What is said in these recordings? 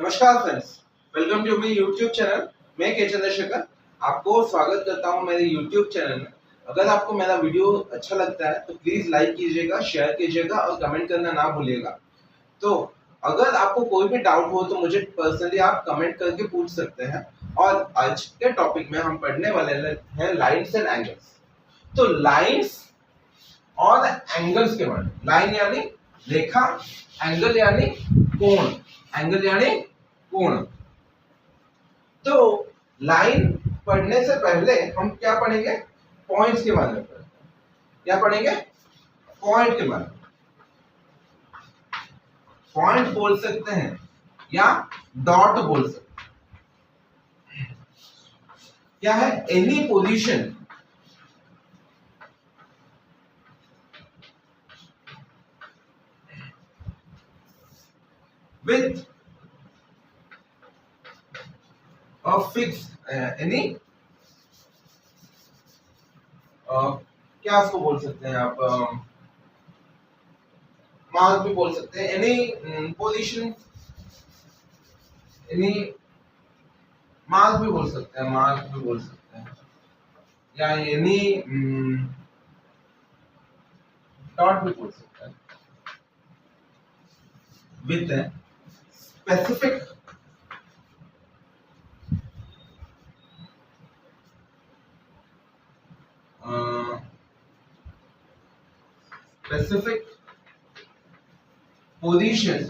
नमस्कार friends, welcome to my YouTube channel. मैं के चंद्रशेखर आपको स्वागत करता हूं मेरे यूट्यूब चैनल में। अगर आपको मेरा वीडियो अच्छा लगता है तो प्लीज लाइक कीजिएगा, शेयर कीजिएगा और कमेंट करना ना भूलिएगा। तो अगर आपको कोई भी डाउट हो तो मुझे पर्सनली आप कमेंट करके पूछ सकते हैं। और आज के टॉपिक में हम पढ़ने वाले हैं लाइन्स एंड एंगल्स। तो लाइन्स और एंगल्स के बारे में, लाइन यानी रेखा, एंगल यानी कोण, एंगल यानी कोण। तो लाइन पढ़ने से पहले हम क्या पढ़ेंगे? पॉइंट्स के बारे में पढ़ेंगे। क्या पढ़ेंगे? पॉइंट के बारे में। पॉइंट बोल सकते हैं या डॉट बोल सकते हैं। क्या है? Any position with a fixed any क्या उसको बोल सकते हैं आप? मार्क भी बोल सकते हैं। एनी पोजीशन, एनी मार्क भी बोल सकते हैं, मार्क भी बोल सकते हैं, या एनी डॉट भी बोल सकते हैं। With specific specific position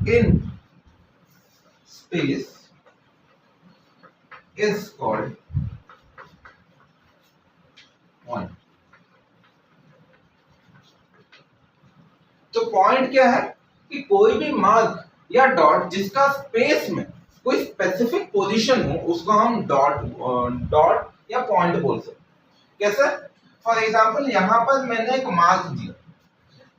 in space is called point. तो पॉइंट क्या है? कि कोई भी मार्क या डॉट जिसका स्पेस में कोई स्पेसिफिक पोजीशन हो उसको हम डॉट या पॉइंट बोल सकते हैं। कैसे? फॉर एग्जाम्पल यहाँ पर मैंने एक मार्क दिया,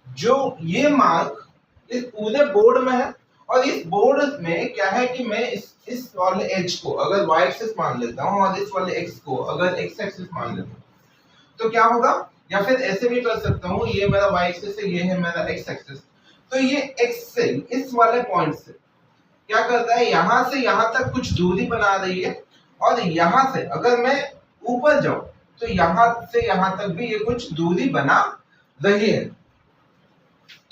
जो ये मार्क इस पूरे बोर्ड में है, और इस बोर्ड में क्या है कि मैं इस वाले एज को अगर y एक्सिस मान लेता हूँ और इस वाले x को अगर x एक्सिस मान लेता हूँ तो क्या होगा? या फिर ऐसे भी कर सकता हूँ, ये मेरा y एक्सिस है, ये है मेरा x एक्सिस। तो ये x से इस वाले पॉइंट से क्या करता है? यहां से यहां तक कुछ दूरी बना रही है, और यहां से अगर मैं ऊपर जाऊं तो यहां से यहां तक भी ये कुछ दूरी बना रही है।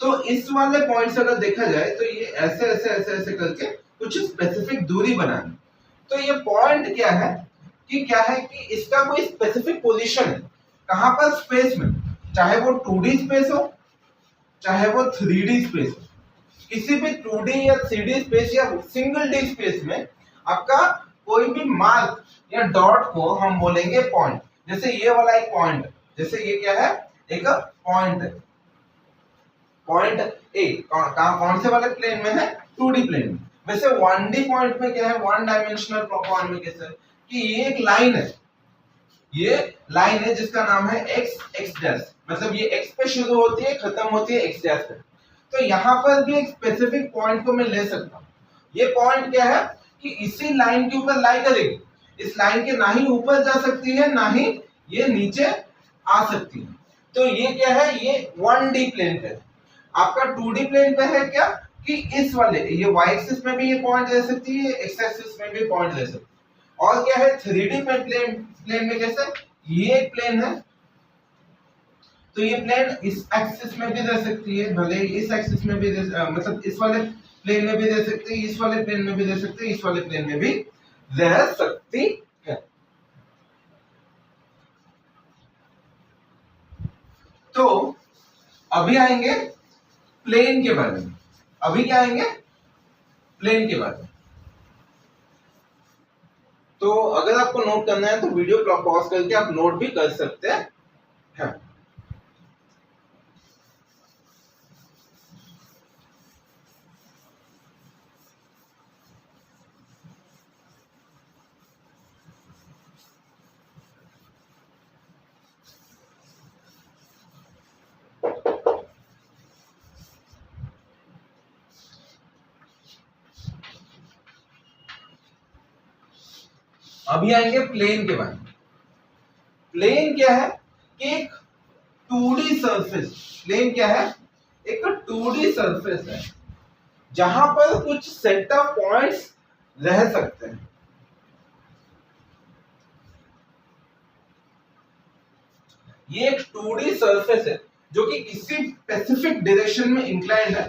तो इस वाले पॉइंट से अगर देखा जाए तो ये ऐसे ऐसे ऐसे ऐसे करके कुछ स्पेसिफिक दूरी बनानी। तो ये पॉइंट क्या है कि इसका कोई स्पेसिफिक पोजीशन है। कहां पर? स्पेस में। चाहे वो 2D स्पेस हो, चाहे वो 3D स्पेस हो। किसी भी 2D या 3D स्पेस या सिंगल डी स्पेस में आपका कोई भी मार्क या डॉट को हम बोलेंगे पॉइंट। जैसे ये वाला एक पॉइंट, जैसे ये क्या है? एक पॉइंट है। पॉइंट ए कौन से वाले प्लेन में है? 2D प्लेन में। वैसे 1D पॉइंट में क्या है? वन डायमेंशनल पॉइंट में कैसे कि ये एक लाइन है, ये लाइन है जिसका नाम है x डैश। मतलब ये x पे शुरू होती है, खत्म होती है x डैश पे। तो यहाँ पर भी एक स्पेसिफिक पॉइंट को मैं ले सकता हूँ। ये पॉइंट क्या है कि इसी लाइन के ऊपर लाई करेगी। इस लाइन के ना ही ऊपर जा सकती है, ना ही ये नीचे आ सकती है। तो ये क्या है? ये 1D प्लेन पे। आपका 2D प्लेन पे है क्या कि इस वाले ये y एक्सिस में भी ये पॉइंट ले सकती है, x एक्सिस में भी पॉइंट ले सकती है। और क्या है? 3D प्लेन में कैसे? ये एक प्लेन है, तो ये प्लेन इस एक्सिस में भी रह सकती है, भले इस एक्सिस में भी मतलब इस वाले प्लेन में भी रह सकती है, इस वाले प्लेन में भी रह सकती है, इस वाले प्लेन में भी रह सकती है। तो अभी आएंगे प्लेन के बारे में। अभी क्या आएंगे? प्लेन के बारे में। तो अगर आपको नोट करना है तो वीडियो पॉज करके आप नोट भी कर सकते हैं। अभी आएंगे प्लेन के बारे में। प्लेन क्या है कि एक 2D सरफेस। प्लेन क्या है? एक 2D सरफेस है जहां पर कुछ सेट ऑफ पॉइंट्स रह सकते हैं। ये एक 2D सरफेस है जो कि किसी स्पेसिफिक डायरेक्शन में इंक्लाइंड है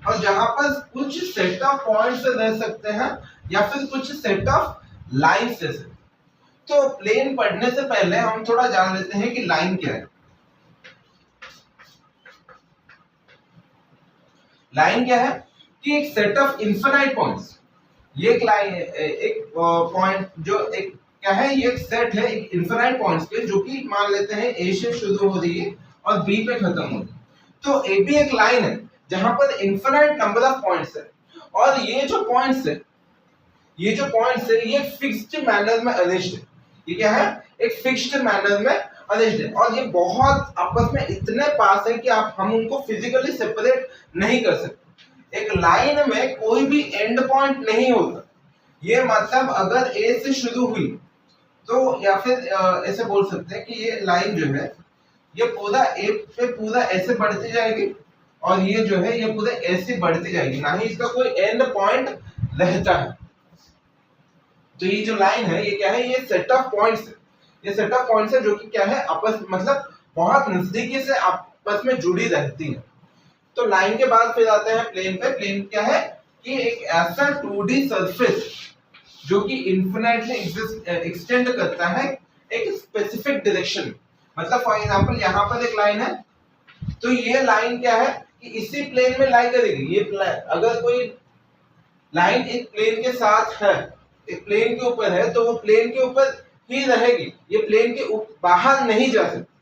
और जहां पर कुछ सेट ऑफ पॉइंट्स रह सकते हैं या फिर कुछ सेट ऑफ लाइन्स है। तो प्लेन पढ़ने से पहले हम थोड़ा जान लेते हैं कि लाइन क्या है। लाइन क्या है कि एक सेट ऑफ इनफिनाइट पॉइंट्स। ये एक लाइन, एक पॉइंट जो एक क्या है, ये एक सेट है एक इनफिनाइट पॉइंट्स के, जो कि मान लेते हैं ए से शुरू हो रही है और बी पे खत्म हो रही है। तो ए बी एक लाइन है जहां पर इनफिनाइट नंबर ऑफ पॉइंट्स है और ये जो पॉइंट्स है ये फिक्स्ड मैनर में अरेंज्ड है। ये क्या है, एक फिक्स्ड मैनर में अरेंज्ड है और ये बहुत आपस में इतने पास है कि हम उनको फिजिकली सेपरेट नहीं कर सकते। एक लाइन में कोई भी एंड पॉइंट नहीं होता। ये मतलब अगर ए से शुरू हुई तो, या फिर ऐसे बोल सकते हैं कि ये लाइन जो है ये पूरा ए पे पूरा ऐसे बढ़ती जाएगी और ये जो है ये पूरा ऐसे बढ़ती जाएगी, ना ही इसका कोई एंड पॉइंट रहता है। तो ये जो लाइन है ये क्या है, ये सेट ऑफ पॉइंट्स है। ये सेट ऑफ पॉइंट्स है जो कि क्या है, आपस मतलब बहुत नजदीकी से आपस में जुड़ी रहती है। तो लाइन के बाद फिर आते हैं प्लेन पे। प्लेन क्या है कि एक ऐसा 2D सरफेस जो कि इन्फिनिटली एक्सटेंड करता है एक स्पेसिफिक डायरेक्शन। मतलब फॉर एग्जांपल यहाँ पर एक लाइन है, तो ये लाइन क्या है कि इसी प्लेन में लाई करेगी। ये अगर कोई लाइन एक प्लेन के साथ है, एक प्लेन के ऊपर है, तो वो प्लेन के ऊपर ही रहेगी, ये प्लेन के बाहर नहीं जा सकती।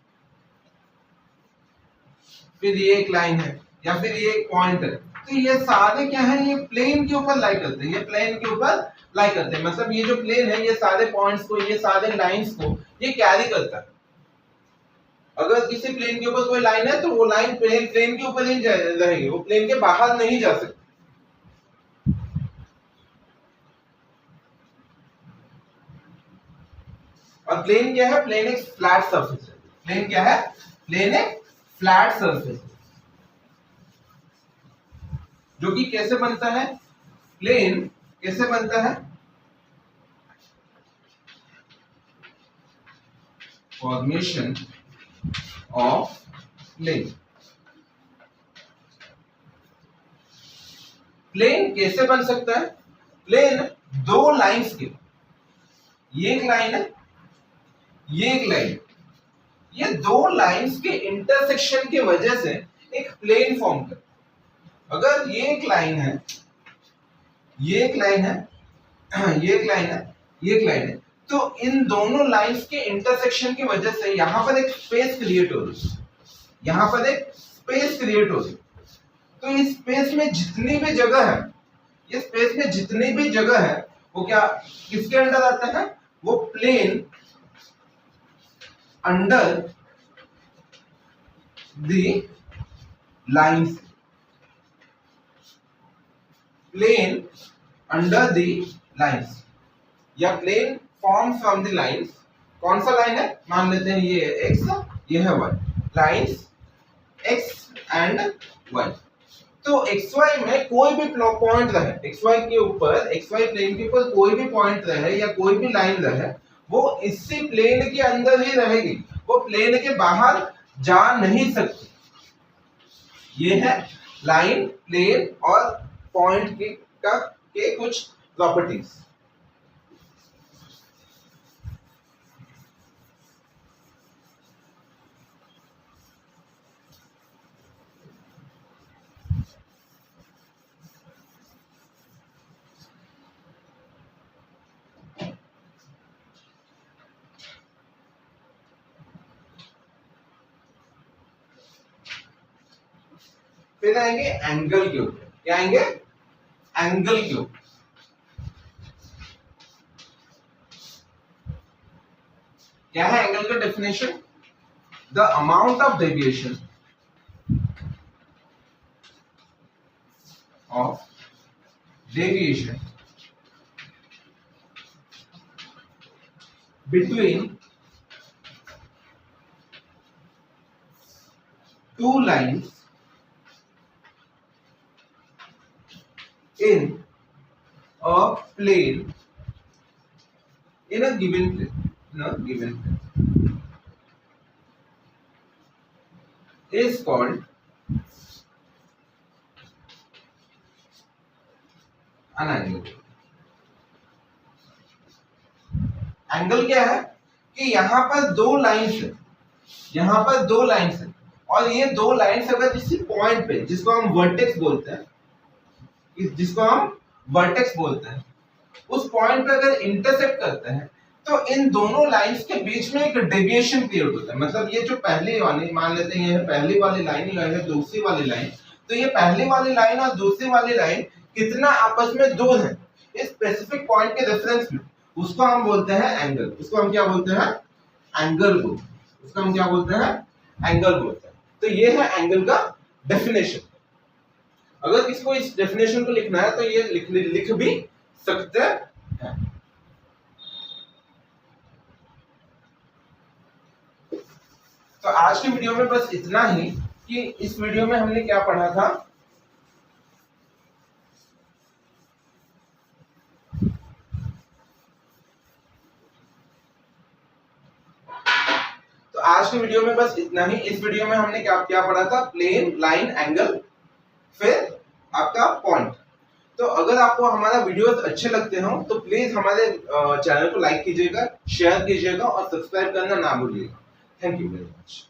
फिर ये एक लाइन है या फिर ये एक पॉइंट है, तो ये सारे क्या है, ये प्लेन के ऊपर लाई करते हैं, ये प्लेन के ऊपर लाई करते हैं। मतलब ये जो प्लेन है ये सारे पॉइंट्स को, ये सारे लाइंस को ये कैरी करता है। अगर किसी प्लेन के ऊपर कोई लाइन है तो वो लाइन प्लेन के ऊपर ही रहेगी, वो प्लेन के बाहर नहीं जा सकती। और प्लेन क्या है, प्लेन एक फ्लैट सरफेस है। प्लेन क्या है, प्लेन एक फ्लैट सरफेस जो कि कैसे बनता है, प्लेन कैसे बनता है, फॉर्मेशन ऑफ प्लेन। प्लेन कैसे बन सकता है, प्लेन दो लाइंस के, ये एक लाइन है, ये एक लाइन, ये दो लाइंस के इंटरसेक्शन की वजह से एक प्लेन फॉर्म कर। अगर ये एक लाइन है, ये एक लाइन है, ये एक लाइन है, ये एक लाइन है, तो इन दोनों लाइंस के इंटरसेक्शन की वजह से यहां पर एक स्पेस क्रिएट हो रही है, यहां पर एक स्पेस क्रिएट हो रही है। तो इस स्पेस में जितनी भी जगह है, ये स्पेस में जितनी भी जगह है वो क्या किसके अंडर आता है, वो plane under the lines, plane under the lines या plane form from the lines. कौन सा लाइन है, मान लेते हैं ये एक्स, ये है Y, lines X and Y. तो एक्स वाई में कोई भी पॉइंट रहे, एक्स वाई के ऊपर, एक्स वाई प्लेन के ऊपर कोई भी पॉइंट रहे या कोई भी लाइन रहे, वो इसी प्लेन के अंदर ही रहेगी, वो प्लेन के बाहर जा नहीं सकती। ये है लाइन, प्लेन और पॉइंट के कुछ प्रॉपर्टीज। फिर आएंगे एंगल के ऊपर। क्या आएंगे, एंगल के ऊपर। क्या है एंगल का definition, the amount of deviation between two lines in a plane in a given plane is called an angle. Angle क्या है कि यहाँ पर दो लाइंस है, यहाँ पर दो लाइंस है, और ये दो लाइंस अगर किसी पॉइंट पे जिसको हम वर्टेक्स बोलते हैं, उस पॉइंट पे अगर इंटरसेक्ट करते हैं तो इन दोनों लाइंस के बीच में एक डेविएशन क्रिएट होता है। मतलब ये जो पहली वाली, मान लेते हैं ये पहली वाली लाइन, ये है दूसरी वाली लाइन, तो ये पहली वाली लाइन और दूसरी वाली लाइन कितना आपस में दूर है इस स्पेसिफिक पॉइंट के रेफरेंस में, उसको हम बोलते हैं एंगल। उसको हम क्या बोलते हैं? एंगल बोलते हैं। उसको हम क्या बोलते हैं? एंगल बोलते हैं। तो ये है एंगल का डेफिनेशन। अगर किसको इस डेफिनेशन को लिखना है तो ये लिख भी सकते हैं। तो आज की वीडियो में बस इतना ही कि इस वीडियो में हमने क्या पढ़ा था। तो आज की वीडियो में बस इतना ही। इस वीडियो में हमने क्या क्या पढ़ा था? प्लेन, लाइन, एंगल, फिर आपका पॉइंट। तो अगर आपको हमारा वीडियोस अच्छे लगते हो तो प्लीज हमारे चैनल को लाइक कीजिएगा, शेयर कीजिएगा और सब्सक्राइब करना ना भूलिएगा। Thank you very much.